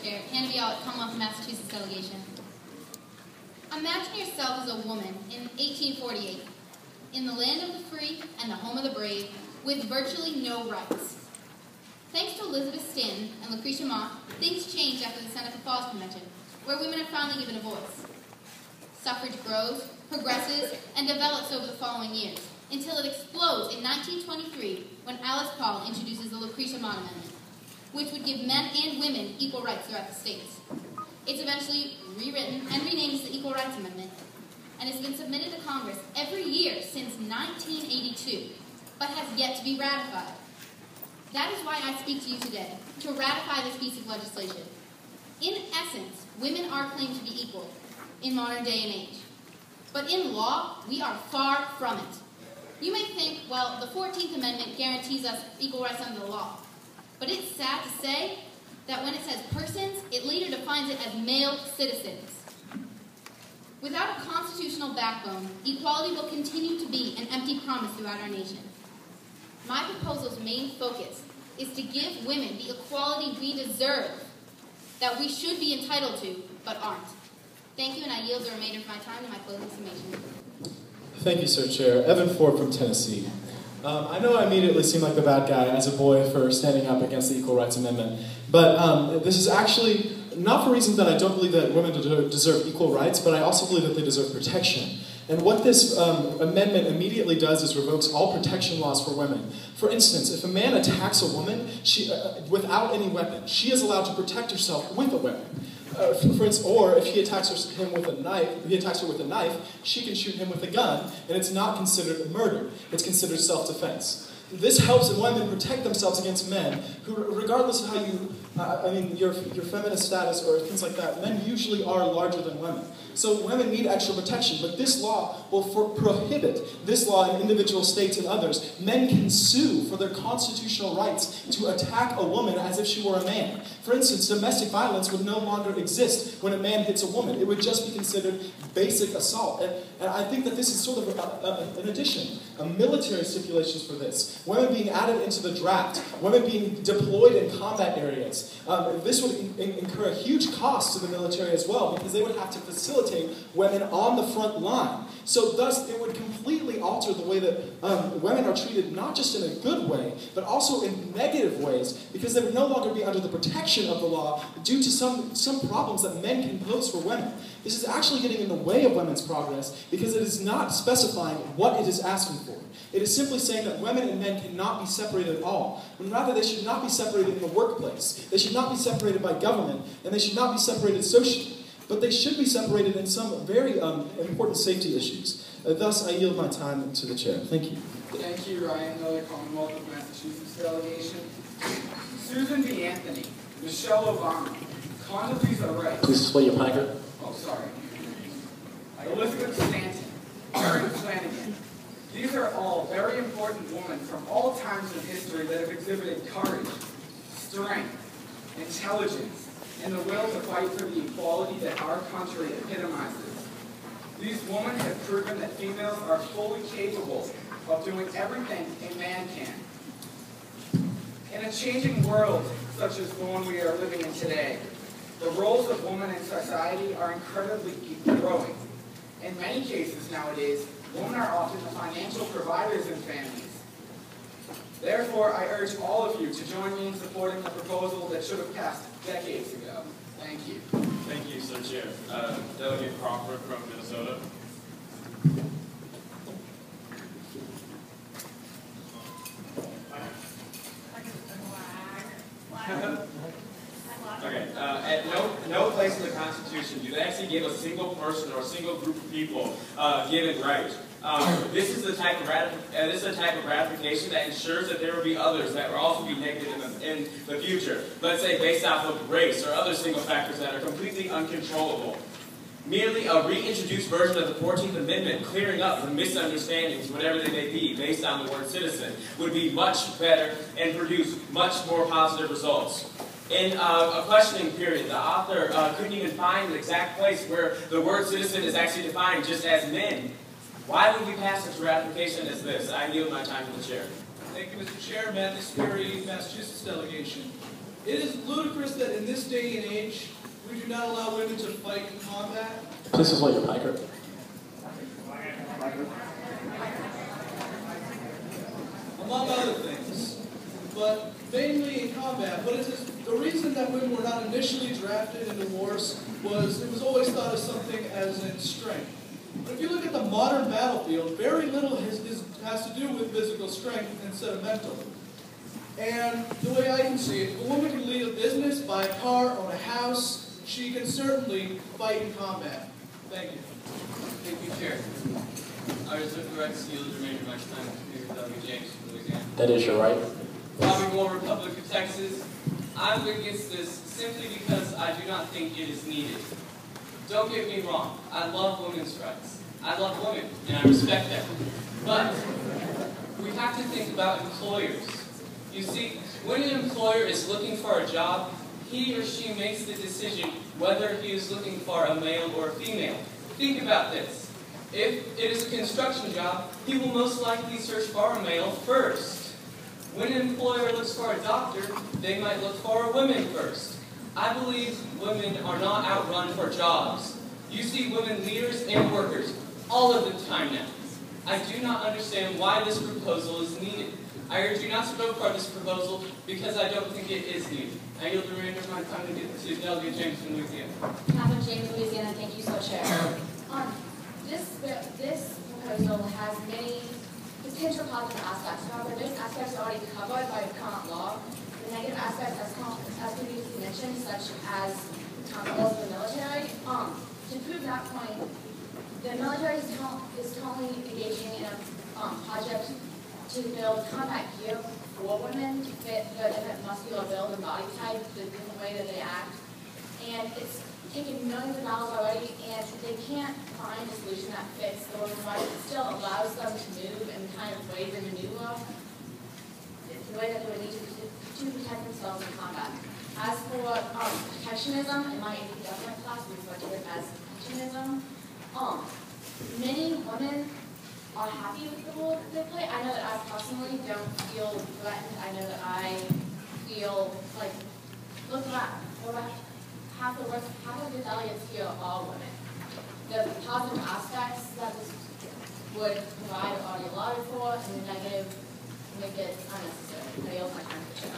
Chair. Hannah B. at Commonwealth of Massachusetts delegation. Imagine yourself as a woman in 1848, in the land of the free and the home of the brave, with virtually no rights. Thanks to Elizabeth Stanton and Lucretia Mott, things changed after the Seneca Falls Convention, where women are finally given a voice. Suffrage grows, progresses, and develops over the following years, until it explodes in 1923 when Alice Paul introduces the Lucretia Mott Amendment, which would give men and women equal rights throughout the states. It's eventually rewritten and renamed as the Equal Rights Amendment, and it's been submitted to Congress every year since 1982, but has yet to be ratified. That is why I speak to you today, to ratify this piece of legislation. In essence, women are claimed to be equal in modern day and age. But in law, we are far from it. You may think, well, the 14th Amendment guarantees us equal rights under the law. But it's sad to say that when it says persons, it later defines it as male citizens. Without a constitutional backbone, equality will continue to be an empty promise throughout our nation. My proposal's main focus is to give women the equality we deserve, that we should be entitled to, but aren't. Thank you, and I yield the remainder of my time to my closing summation. Thank you, Sir Chair. Evan Ford from Tennessee. I know I immediately seem like the bad guy as a boy for standing up against the Equal Rights Amendment, but this is actually not for reasons that I don't believe that women deserve equal rights, but I also believe that they deserve protection. And what this amendment immediately does is revokes all protection laws for women. For instance, if a man attacks a woman without any weapon, she is allowed to protect herself with a weapon. For instance, or if he attacks him with a knife, if he attacks her with a knife, she can shoot him with a gun, and it's not considered a murder. It's considered self-defense. This helps women protect themselves against men who, regardless of how your feminist status or things like that, men usually are larger than women. So women need extra protection, but this law will prohibit this law in individual states and others. Men can sue for their constitutional rights to attack a woman as if she were a man. For instance, domestic violence would no longer exist when a man hits a woman. It would just be considered basic assault. And I think that this is sort of an addition, military stipulations for this. Women being added into the draft, women being deployed in combat areas. This would incur a huge cost to the military as well, because they would have to facilitate women on the front line. So thus, it would completely alter the way that women are treated, not just in a good way, but also in negative ways, because they would no longer be under the protection of the law due to some problems that men can pose for women. This is actually getting in the way of women's progress, because it is not specifying what it is asking for. It is simply saying that women and men cannot be separated at all, when rather they should not be separated in the workplace. They should not be separated by government, and they should not be separated socially. But they should be separated in some very important safety issues. Thus, I yield my time to the chair. Thank you. Thank you, Ryan Miller, Commonwealth of Massachusetts delegation. Susan B. Anthony, Michelle Obama, Condoleezza Rice. Please display your placard. Oh, sorry. Elizabeth Stanton, Mary Flanagan. These are all very important women from all times in history that have exhibited courage, strength, intelligence, and the will to fight for the equality that our country epitomizes. These women have proven that females are fully capable of doing everything a man can. In a changing world such as the one we are living in today, the roles of women in society are incredibly growing. In many cases nowadays, women are often the financial providers in families. Therefore, I urge all of you to join me in supporting the proposal that should have passed decades ago. Thank you. Thank you, Sir Chair. Delegate Crawford from Minnesota. Okay. At no place in the Constitution do they actually give a single person or a single group of people given rights. This is the type of ratification that ensures that there will be others that will also be negative in the future. Let's say based off of race or other single factors that are completely uncontrollable. Merely a reintroduced version of the 14th Amendment, clearing up the misunderstandings, whatever they may be, based on the word citizen, would be much better and produce much more positive results. In a questioning period, the author couldn't even find the exact place where the word citizen is actually defined just as men. Why would we pass such a ratification as this? I yield my time to the chair. Thank you, Mr. Chair. Matt Sperry, Massachusetts delegation. It is ludicrous that in this day and age, we do not allow women to fight in combat. Please just let your piker. Among other things. But mainly in combat. But the reason that women were not initially drafted into wars was it was always thought of something as in strength. But if you look at the modern battlefield, very little has to do with physical strength instead of mental. And the way I can see it, if a woman can lead a business, buy a car, own a house, she can certainly fight in combat. Thank you. Thank you, Chair. I reserve the right to yield the remainder of my time to Speaker W. James from Louisiana. That is your right. Bobby Moore, Republic of Texas. I'm against this simply because I do not think it is needed. Don't get me wrong. I love women's rights. I love women, and I respect them. But we have to think about employers. You see, when an employer is looking for a job, he or she makes the decision whether he is looking for a male or a female. Think about this. If it is a construction job, he will most likely search for a male first. When an employer looks for a doctor, they might look for a woman first. I believe women are not outrun for jobs. You see women leaders and workers all of the time now. I do not understand why this proposal is needed. I urge you not to vote for this proposal because I don't think it is needed. I yield the remainder of my time to Delegate James from Louisiana. Catherine James, Louisiana. Thank you so, Chair. This proposal has many potential positive aspects. However, those aspects are already covered by current law. The negative aspects, as previously mentioned, such as roles of the military. To prove that point, the military is currently engaging in a project to build combat gear for women to fit the different muscular build and body type, the different way that they act. And it's taken millions of dollars already, and they can't find a solution that fits the women's body. It still allows them to move and kind of way they maneuver the way that they would need to protect themselves in combat. As for protectionism, in my AP government class, we refer to it as protectionism. Many women are happy with the role that they play. I know that I personally don't feel threatened. I know that I feel like, look at half of the delegates here are women. The positive aspects that this would provide are already allotted for, and the negative make it unnecessary. I yield my time to the chair.